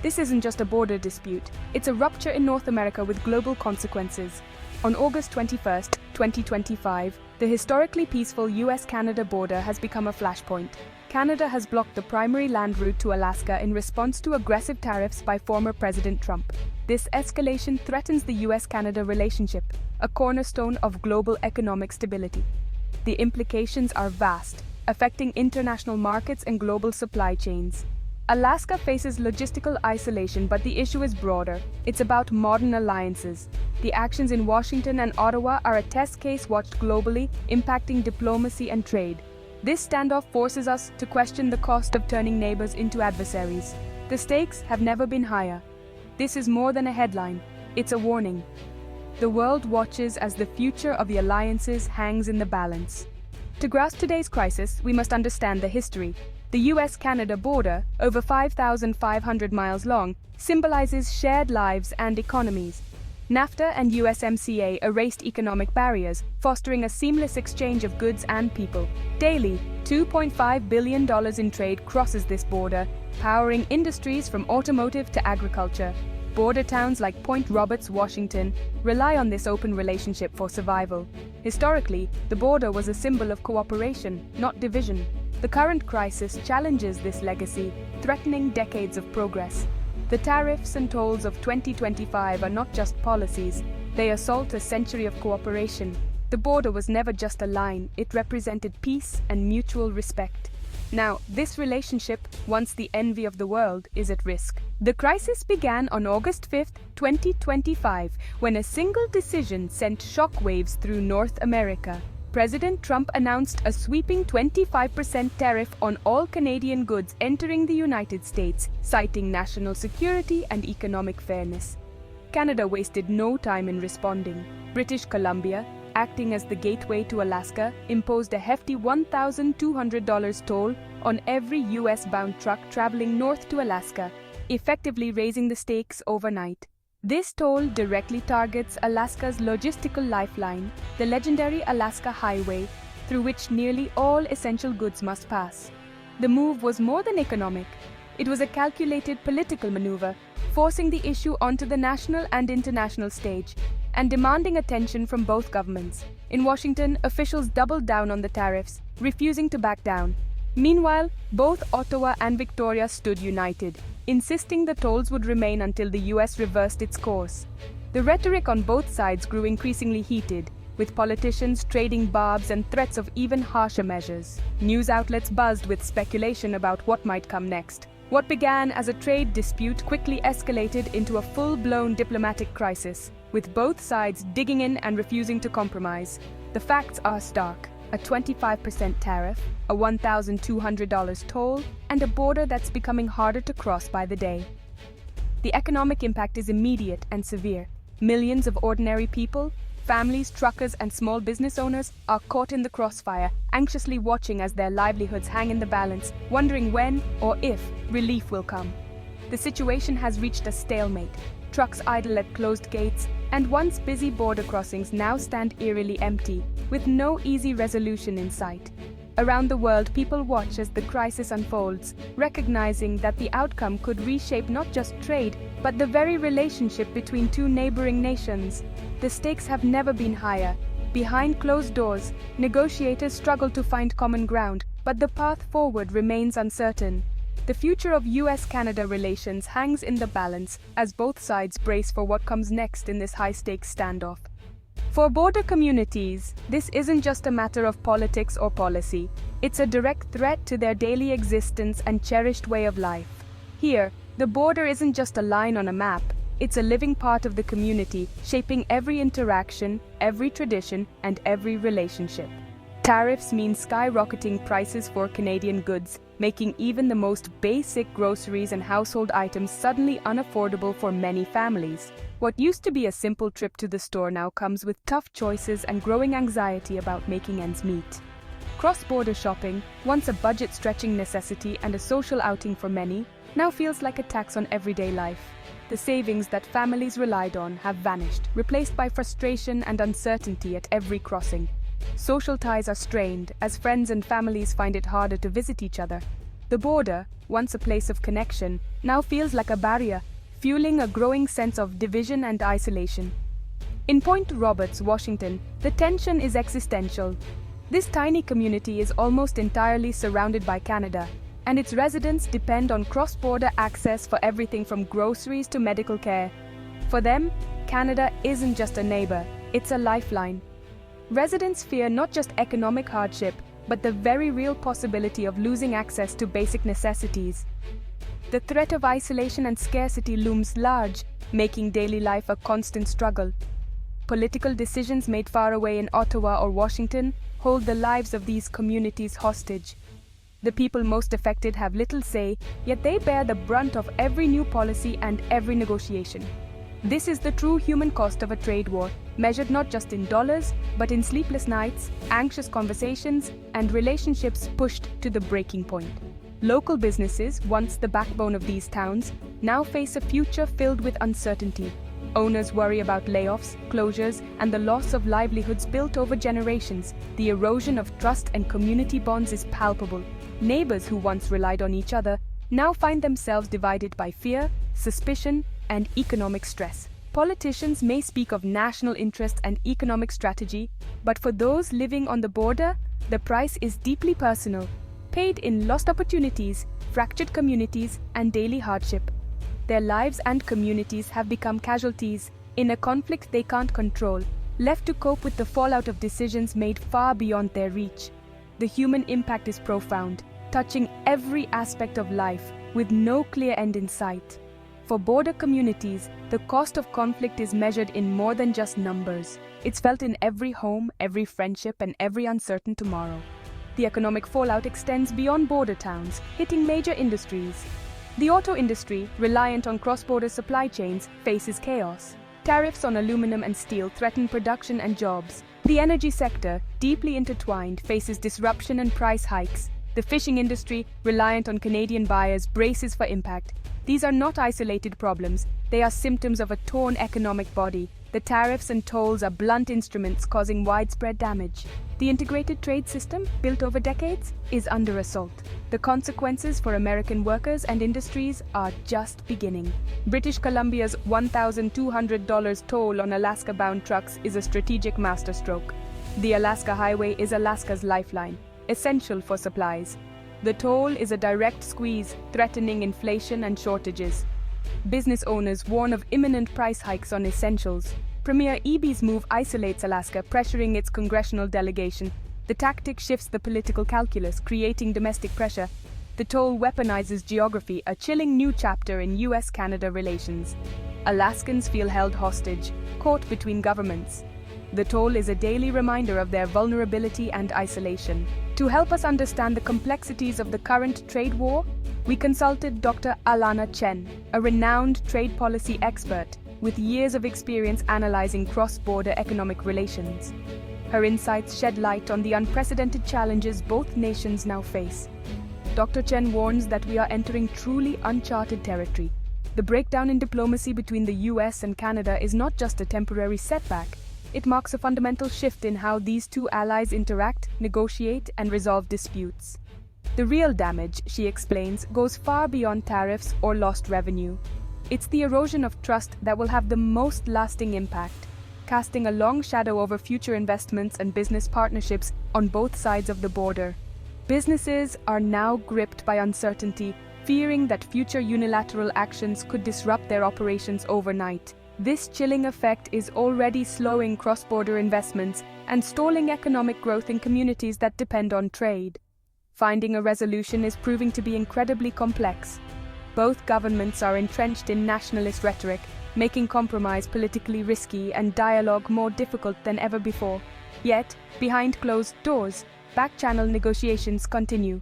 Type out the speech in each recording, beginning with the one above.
This isn't just a border dispute, it's a rupture in North America with global consequences. On August 21, 2025, the historically peaceful US-Canada border has become a flashpoint. Canada has blocked the primary land route to Alaska in response to aggressive tariffs by former President Trump. This escalation threatens the US-Canada relationship, a cornerstone of global economic stability. The implications are vast, affecting international markets and global supply chains. Alaska faces logistical isolation, but the issue is broader. It's about modern alliances. The actions in Washington and Ottawa are a test case watched globally, impacting diplomacy and trade. This standoff forces us to question the cost of turning neighbors into adversaries. The stakes have never been higher. This is more than a headline, it's a warning. The world watches as the future of the alliances hangs in the balance. To grasp today's crisis, we must understand the history. The US-Canada border, over 5,500 miles long, symbolizes shared lives and economies. NAFTA and USMCA erased economic barriers, fostering a seamless exchange of goods and people. Daily, $2.5 billion in trade crosses this border, powering industries from automotive to agriculture. Border towns like Point Roberts, Washington, rely on this open relationship for survival. Historically, the border was a symbol of cooperation, not division. The current crisis challenges this legacy, threatening decades of progress. The tariffs and tolls of 2025 are not just policies, they assault a century of cooperation. The border was never just a line, it represented peace and mutual respect. Now, this relationship, once the envy of the world, is at risk. The crisis began on August 5, 2025, when a single decision sent shockwaves through North America. President Trump announced a sweeping 25% tariff on all Canadian goods entering the United States, citing national security and economic fairness. Canada wasted no time in responding. British Columbia, acting as the gateway to Alaska, imposed a hefty $1,200 toll on every US-bound truck traveling north to Alaska, effectively raising the stakes overnight. This toll directly targets Alaska's logistical lifeline, the legendary Alaska Highway, through which nearly all essential goods must pass. The move was more than economic. It was a calculated political maneuver, forcing the issue onto the national and international stage, and demanding attention from both governments. In Washington, officials doubled down on the tariffs, refusing to back down. Meanwhile, both Ottawa and Victoria stood united, insisting the tolls would remain until the US reversed its course. The rhetoric on both sides grew increasingly heated, with politicians trading barbs and threats of even harsher measures. News outlets buzzed with speculation about what might come next. What began as a trade dispute quickly escalated into a full-blown diplomatic crisis, with both sides digging in and refusing to compromise. The facts are stark. A 25% tariff, a $1,200 toll, and a border that's becoming harder to cross by the day. The economic impact is immediate and severe. Millions of ordinary people, families, truckers, and small business owners are caught in the crossfire, anxiously watching as their livelihoods hang in the balance, wondering when or if relief will come. The situation has reached a stalemate. Trucks idle at closed gates, and once busy border crossings now stand eerily empty, with no easy resolution in sight. Around the world, people watch as the crisis unfolds, recognizing that the outcome could reshape not just trade, but the very relationship between two neighboring nations. The stakes have never been higher. Behind closed doors, negotiators struggle to find common ground, but the path forward remains uncertain. The future of US-Canada relations hangs in the balance as both sides brace for what comes next in this high-stakes standoff. For border communities, this isn't just a matter of politics or policy. It's a direct threat to their daily existence and cherished way of life. Here, the border isn't just a line on a map. It's a living part of the community, shaping every interaction, every tradition, and every relationship. Tariffs mean skyrocketing prices for Canadian goods, making even the most basic groceries and household items suddenly unaffordable for many families. What used to be a simple trip to the store now comes with tough choices and growing anxiety about making ends meet. Cross-border shopping, once a budget-stretching necessity and a social outing for many, now feels like a tax on everyday life. The savings that families relied on have vanished, replaced by frustration and uncertainty at every crossing. Social ties are strained as friends and families find it harder to visit each other. The border, once a place of connection, now feels like a barrier, fueling a growing sense of division and isolation. In Point Roberts, Washington, the tension is existential. This tiny community is almost entirely surrounded by Canada, and its residents depend on cross-border access for everything from groceries to medical care. For them, Canada isn't just a neighbor, it's a lifeline. Residents fear not just economic hardship, but the very real possibility of losing access to basic necessities. The threat of isolation and scarcity looms large, making daily life a constant struggle. Political decisions made far away in Ottawa or Washington hold the lives of these communities hostage. The people most affected have little say, yet they bear the brunt of every new policy and every negotiation. This is the true human cost of a trade war, measured not just in dollars, but in sleepless nights, anxious conversations, and relationships pushed to the breaking point. Local businesses, once the backbone of these towns, now face a future filled with uncertainty. Owners worry about layoffs, closures, and the loss of livelihoods built over generations. The erosion of trust and community bonds is palpable. Neighbors who once relied on each other now find themselves divided by fear, suspicion, and economic stress. Politicians may speak of national interest and economic strategy, but for those living on the border, the price is deeply personal, paid in lost opportunities, fractured communities, and daily hardship. Their lives and communities have become casualties in a conflict they can't control, left to cope with the fallout of decisions made far beyond their reach. The human impact is profound, touching every aspect of life, with no clear end in sight. For border communities, the cost of conflict is measured in more than just numbers. It's felt in every home, every friendship, and every uncertain tomorrow. The economic fallout extends beyond border towns, hitting major industries. The auto industry, reliant on cross-border supply chains, faces chaos. Tariffs on aluminum and steel threaten production and jobs. The energy sector, deeply intertwined, faces disruption and price hikes. The fishing industry, reliant on Canadian buyers, braces for impact. These are not isolated problems, they are symptoms of a torn economic body. The tariffs and tolls are blunt instruments causing widespread damage. The integrated trade system, built over decades, is under assault. The consequences for American workers and industries are just beginning. British Columbia's $1,200 toll on Alaska-bound trucks is a strategic masterstroke. The Alaska Highway is Alaska's lifeline, essential for supplies. The toll is a direct squeeze, threatening inflation and shortages. Business owners warn of imminent price hikes on essentials. Premier Eby's move isolates Alaska, pressuring its congressional delegation. The tactic shifts the political calculus, creating domestic pressure. The toll weaponizes geography, a chilling new chapter in US-Canada relations. Alaskans feel held hostage, caught between governments. The toll is a daily reminder of their vulnerability and isolation. To help us understand the complexities of the current trade war, we consulted Dr. Alana Chen, a renowned trade policy expert with years of experience analyzing cross-border economic relations. Her insights shed light on the unprecedented challenges both nations now face. Dr. Chen warns that we are entering truly uncharted territory. The breakdown in diplomacy between the US and Canada is not just a temporary setback. It marks a fundamental shift in how these two allies interact, negotiate, and resolve disputes. The real damage, she explains, goes far beyond tariffs or lost revenue. It's the erosion of trust that will have the most lasting impact, casting a long shadow over future investments and business partnerships on both sides of the border. Businesses are now gripped by uncertainty, fearing that future unilateral actions could disrupt their operations overnight. This chilling effect is already slowing cross-border investments and stalling economic growth in communities that depend on trade. Finding a resolution is proving to be incredibly complex. Both governments are entrenched in nationalist rhetoric, making compromise politically risky and dialogue more difficult than ever before. Yet, behind closed doors, back-channel negotiations continue.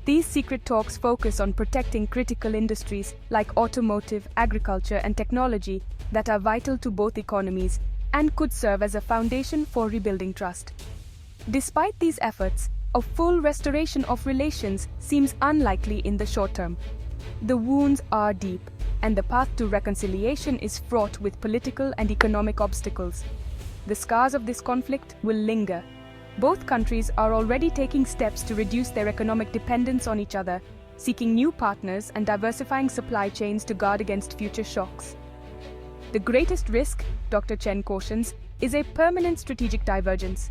These secret talks focus on protecting critical industries like automotive, agriculture, and technology that are vital to both economies and could serve as a foundation for rebuilding trust. Despite these efforts, a full restoration of relations seems unlikely in the short term. The wounds are deep, and the path to reconciliation is fraught with political and economic obstacles. The scars of this conflict will linger. Both countries are already taking steps to reduce their economic dependence on each other, seeking new partners and diversifying supply chains to guard against future shocks. The greatest risk, Dr. Chen cautions, is a permanent strategic divergence.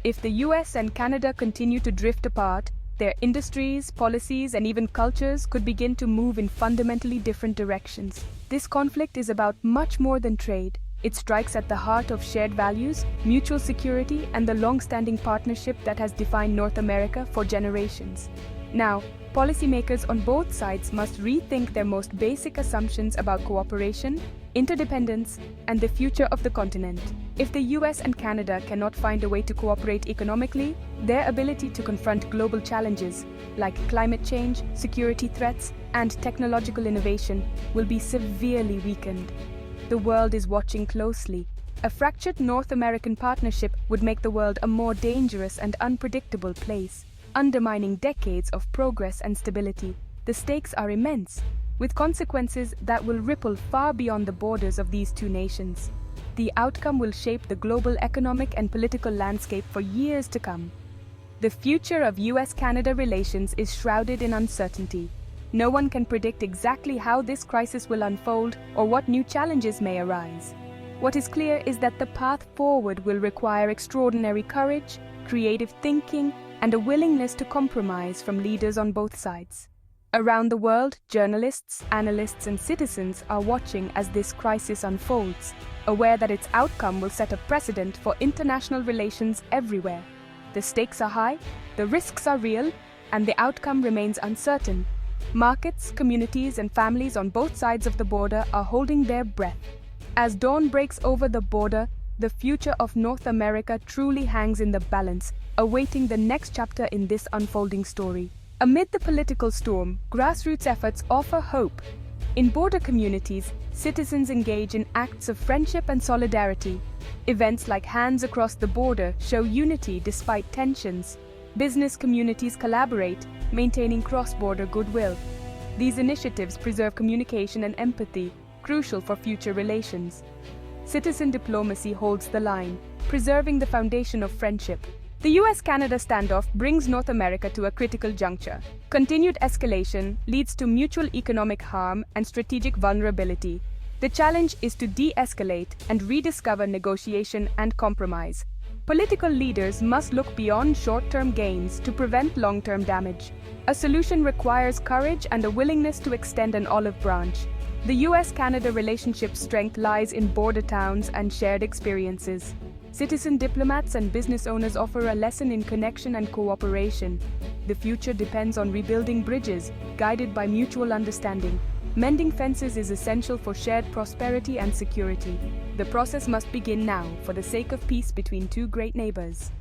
If the US and Canada continue to drift apart, their industries, policies, and even cultures could begin to move in fundamentally different directions. This conflict is about much more than trade. It strikes at the heart of shared values, mutual security, and the long-standing partnership that has defined North America for generations. Now, policymakers on both sides must rethink their most basic assumptions about cooperation, interdependence, and the future of the continent. If the US and Canada cannot find a way to cooperate economically, their ability to confront global challenges like climate change, security threats, and technological innovation will be severely weakened. The world is watching closely. A fractured North American partnership would make the world a more dangerous and unpredictable place, undermining decades of progress and stability. The stakes are immense, with consequences that will ripple far beyond the borders of these two nations. The outcome will shape the global economic and political landscape for years to come. The future of US-Canada relations is shrouded in uncertainty. No one can predict exactly how this crisis will unfold or what new challenges may arise. What is clear is that the path forward will require extraordinary courage, creative thinking, and a willingness to compromise from leaders on both sides. Around the world, journalists, analysts, and citizens are watching as this crisis unfolds, aware that its outcome will set a precedent for international relations everywhere. The stakes are high, the risks are real, and the outcome remains uncertain. Markets, communities, and families on both sides of the border are holding their breath. As dawn breaks over the border, the future of North America truly hangs in the balance, awaiting the next chapter in this unfolding story. Amid the political storm, grassroots efforts offer hope. In border communities, citizens engage in acts of friendship and solidarity. Events like Hands Across the Border show unity despite tensions. Business communities collaborate, maintaining cross-border goodwill. These initiatives preserve communication and empathy, crucial for future relations. Citizen diplomacy holds the line, preserving the foundation of friendship. The US-Canada standoff brings North America to a critical juncture. Continued escalation leads to mutual economic harm and strategic vulnerability. The challenge is to de-escalate and rediscover negotiation and compromise. Political leaders must look beyond short-term gains to prevent long-term damage. A solution requires courage and a willingness to extend an olive branch. The US-Canada relationship's strength lies in border towns and shared experiences. Citizen diplomats and business owners offer a lesson in connection and cooperation. The future depends on rebuilding bridges, guided by mutual understanding. Mending fences is essential for shared prosperity and security. The process must begin now, for the sake of peace between two great neighbors.